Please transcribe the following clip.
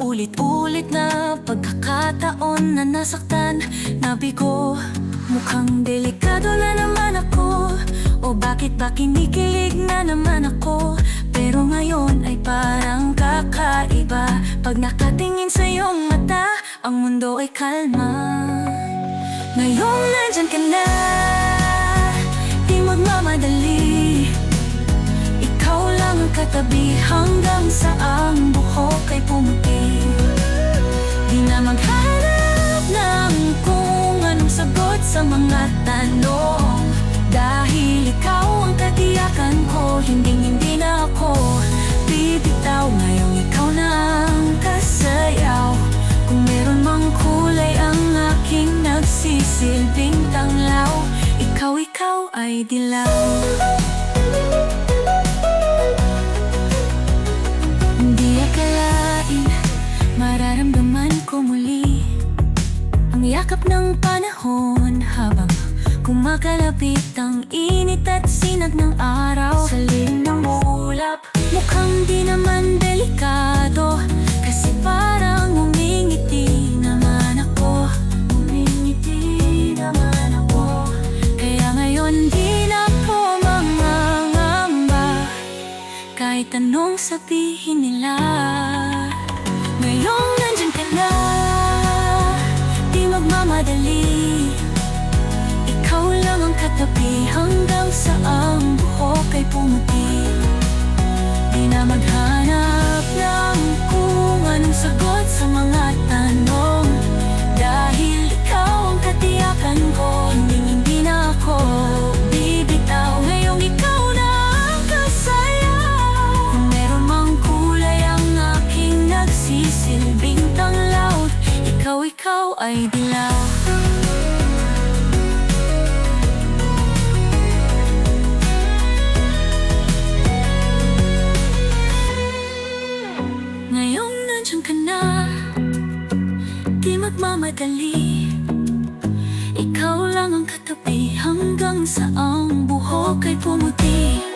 paulit-ulit na pagkakataon na nasaktan, nabigo. Mukhang delikado na naman ako, o bakit ba kinikilig na naman ako? Pero ngayon ay parang kakaiba. Pag nakatingin sa iyong mata, ang mundo ay kalma. Ngayong nandyan ka na, di magmamadali. Ikaw lang ang katabi hanggang sa ang buhok ay pumuti. Di na maghanap ng kung anong sagot sa mga tanong, dahil ikaw ang katiyakan ko. Hindi na ako bibitaw. Ngayong ikaw na ang kasayaw. Kung meron mang kulay ang aking nagsisilbing tanglaw, ikaw ay dilaw. Hindi akalain mararamdaman ko muli ang yakap ng panahon habang kumakalapit ang init at sinag ng araw. Sa lilim ng ulap, mukhang di naman delikado, kasi parang umingiti naman ako. Umingiti naman ako. Kaya ngayon di na ako mangangamba, kahit anong sabihin nila. Ngayong nandyan ka na, di magmamadali. Ikaw lang ang katabi hanggang sa ang buhok ay pumuti. Di na maghanap ng kung anong sagot sa mga tanong, dahil ikaw ang katiyakan ko. Hindi na ako bibitaw. Ngayong ikaw na ang kasayaw. Kung meron mang kulay ang aking nagsisilbing tanglaw, ikaw ay dilaw. Ngayong nandiyan ka na, di magmamadali. Ikaw lang ang katabi hanggang sa ang buhok ay pumuti.